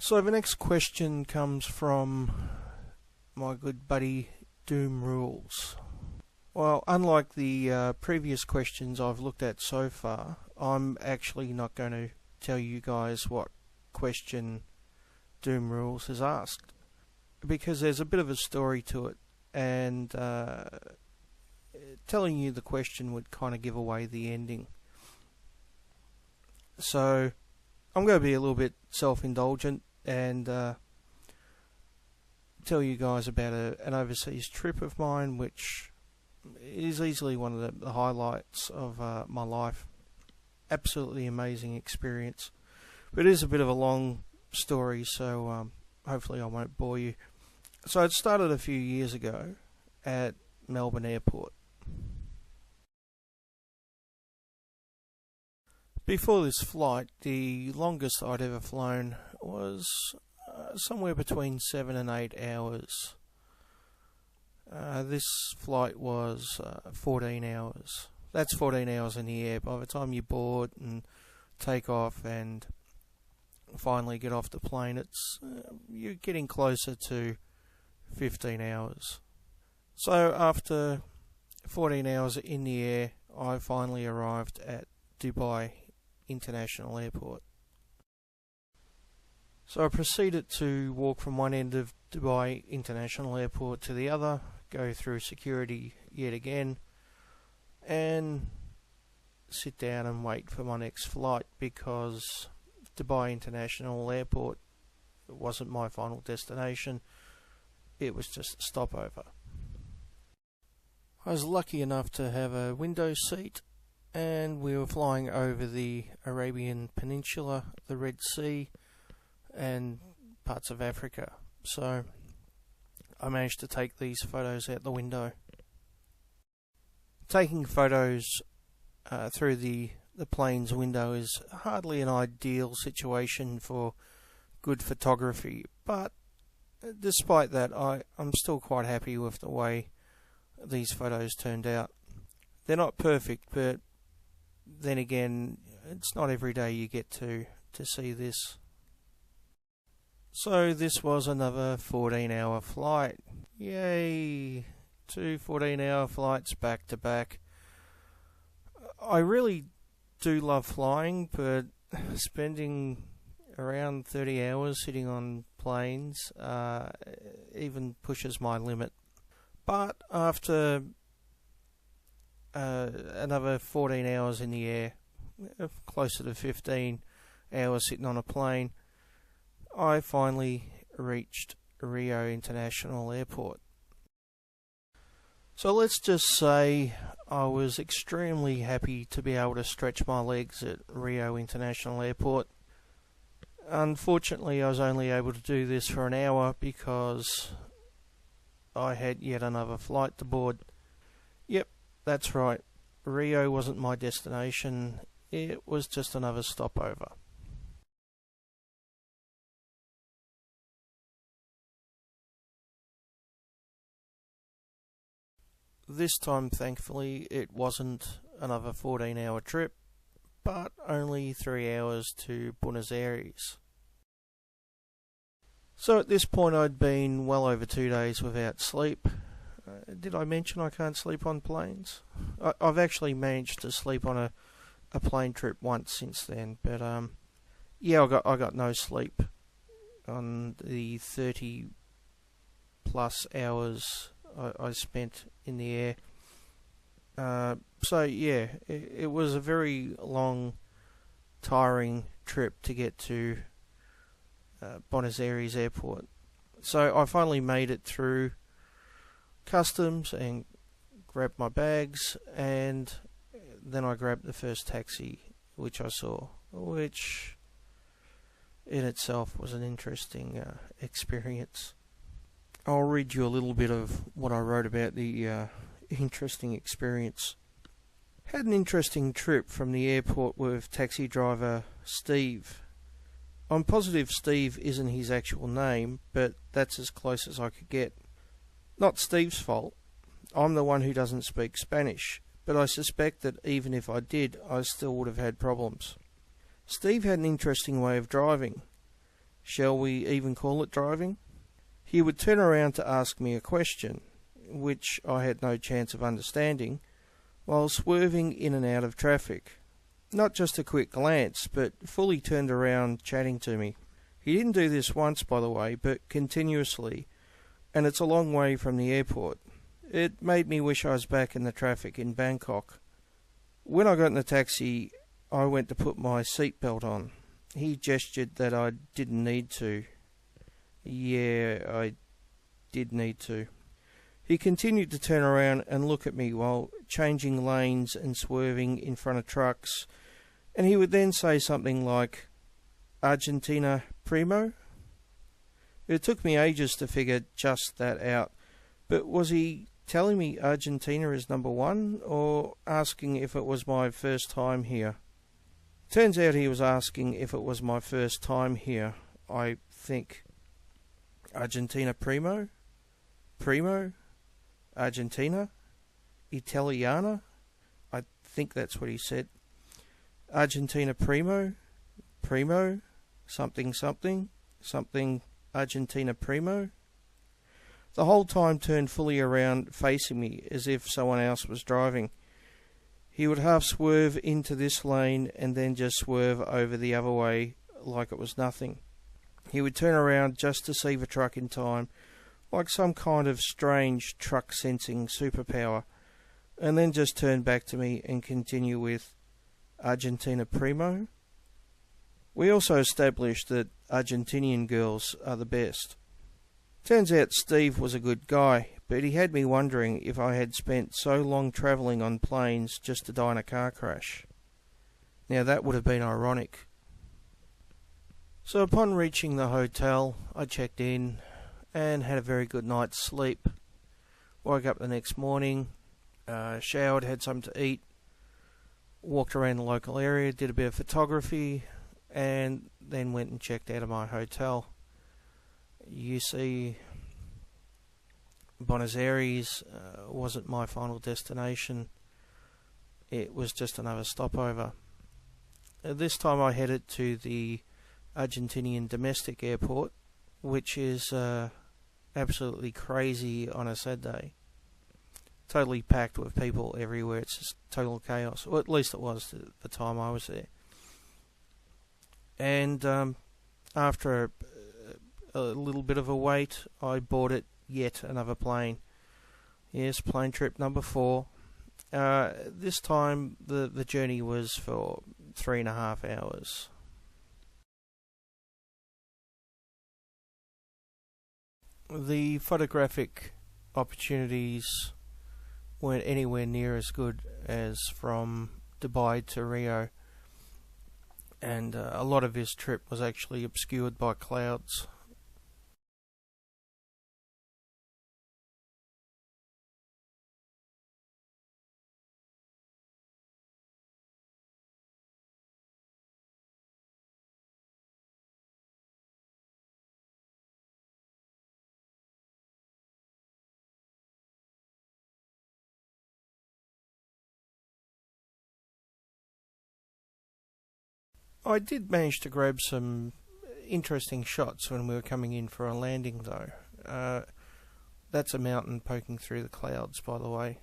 So the next question comes from my good buddy Doom Rules. Well, unlike the previous questions I've looked at so far, I'm actually not going to tell you guys what question Doom Rules has asked, because there's a bit of a story to it, and telling you the question would kind of give away the ending. So I'm going to be a little bit self-indulgent and tell you guys about an overseas trip of mine, which is easily one of the highlights of my life. Absolutely amazing experience. But it is a bit of a long story, so hopefully I won't bore you. So it started a few years ago at Melbourne Airport. Before this flight, the longest I'd ever flown was somewhere between 7 and 8 hours. This flight was 14 hours. That's 14 hours in the air. By the time you board and take off and finally get off the plane, you're getting closer to 15 hours. So after 14 hours in the air, I finally arrived at Dubai International Airport. So I proceeded to walk from one end of Dubai International Airport to the other, go through security yet again, and sit down and wait for my next flight, because Dubai International Airport wasn't my final destination, it was just a stopover. I was lucky enough to have a window seat, and we were flying over the Arabian Peninsula, the Red Sea, and parts of Africa. So I managed to take these photos out the window. Taking photos through the plane's window is hardly an ideal situation for good photography, but despite that, I'm still quite happy with the way these photos turned out. They're not perfect, but then again, it's not every day you get to see this. So this was another 14-hour flight. Yay! 2 14-hour flights back to back. I really do love flying, but spending around 30 hours sitting on planes even pushes my limit. But after another 14 hours in the air, closer to 15 hours sitting on a plane, I finally reached Rio International Airport. So let's just say I was extremely happy to be able to stretch my legs at Rio International Airport. Unfortunately, I was only able to do this for an hour because I had yet another flight to board. Yep, that's right. Rio wasn't my destination. It was just another stopover. This time, thankfully, it wasn't another 14-hour trip, but only 3 hours to Buenos Aires. So at this point I'd been well over 2 days without sleep. Did I mention I can't sleep on planes? I've actually managed to sleep on a plane trip once since then, but yeah, I got no sleep on the 30 plus hours I spent in the air. So yeah, it was a very long, tiring trip to get to Buenos Aires Airport. So I finally made it through customs and grabbed my bags, and then I grabbed the first taxi which I saw, which in itself was an interesting experience. I'll read you a little bit of what I wrote about the interesting experience. Had an interesting trip from the airport with taxi driver Steve. I'm positive Steve isn't his actual name, but that's as close as I could get. Not Steve's fault. I'm the one who doesn't speak Spanish, but I suspect that even if I did, I still would have had problems. Steve had an interesting way of driving. Shall we even call it driving? He would turn around to ask me a question, which I had no chance of understanding, while swerving in and out of traffic. Not just a quick glance, but fully turned around chatting to me. He didn't do this once, by the way, but continuously, and it's a long way from the airport. It made me wish I was back in the traffic in Bangkok. When I got in the taxi, I went to put my seatbelt on. He gestured that I didn't need to. Yeah, I did need to. He continued to turn around and look at me while changing lanes and swerving in front of trucks, and he would then say something like, "Argentina primo?" It took me ages to figure just that out, but was he telling me Argentina is number one, or asking if it was my first time here? Turns out he was asking if it was my first time here, I think. Argentina primo? Primo? Argentina? Italiana? I think that's what he said. Argentina primo? Primo? Something something? Something Argentina primo? The whole time turned fully around, facing me as if someone else was driving. He would half swerve into this lane and then just swerve over the other way like it was nothing. He would turn around just to see the truck in time, like some kind of strange truck sensing superpower, and then just turn back to me and continue with Argentina primo. We also established that Argentinian girls are the best. Turns out Steve was a good guy, but he had me wondering if I had spent so long travelling on planes just to die in a car crash. Now that would have been ironic. So upon reaching the hotel, I checked in and had a very good night's sleep. Woke up the next morning, showered, had something to eat, walked around the local area, did a bit of photography, and then went and checked out of my hotel. You see, Buenos Aires wasn't my final destination. It was just another stopover. This time I headed to the Argentinian domestic airport, which is absolutely crazy on a sad day. Totally packed with people everywhere. It's just total chaos. Or at least it was the time I was there. And after a little bit of a wait, I boarded yet another plane. Yes, plane trip number 4. This time the journey was for 3.5 hours. The photographic opportunities weren't anywhere near as good as from Dubai to Rio, and a lot of this trip was actually obscured by clouds. I did manage to grab some interesting shots when we were coming in for a landing, though. That's a mountain poking through the clouds, by the way.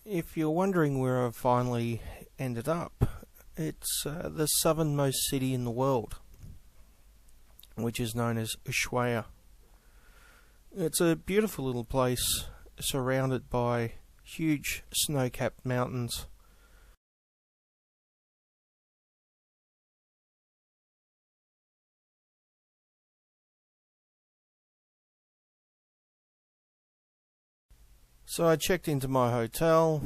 If you're wondering where I've finally ended up, it's the southernmost city in the world, which is known as Ushuaia. It's a beautiful little place surrounded by huge snow-capped mountains. So I checked into my hotel,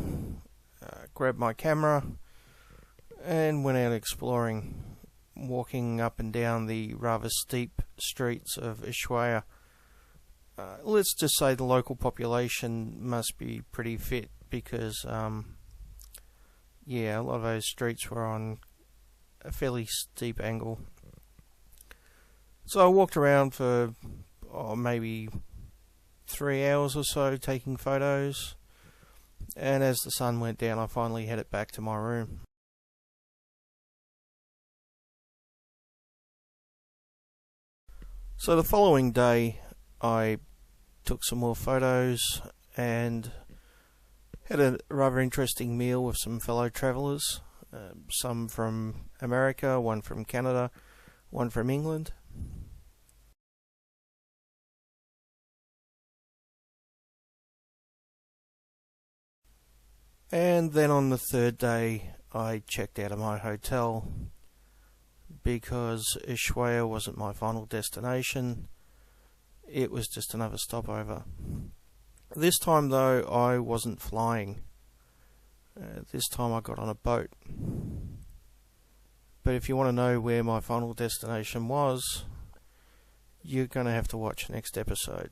grabbed my camera, and went out exploring, walking up and down the rather steep streets of Ushuaia. Let's just say the local population must be pretty fit, because yeah, a lot of those streets were on a fairly steep angle. So I walked around for maybe 3 hours or so taking photos, and as the sun went down I finally headed back to my room. So the following day I took some more photos and had a rather interesting meal with some fellow travellers, some from America, one from Canada, one from England. And then on the third day I checked out of my hotel because Ushuaia wasn't my final destination. It was just another stopover. This time though I wasn't flying. This time I got on a boat. But if you want to know where my final destination was, you're going to have to watch next episode.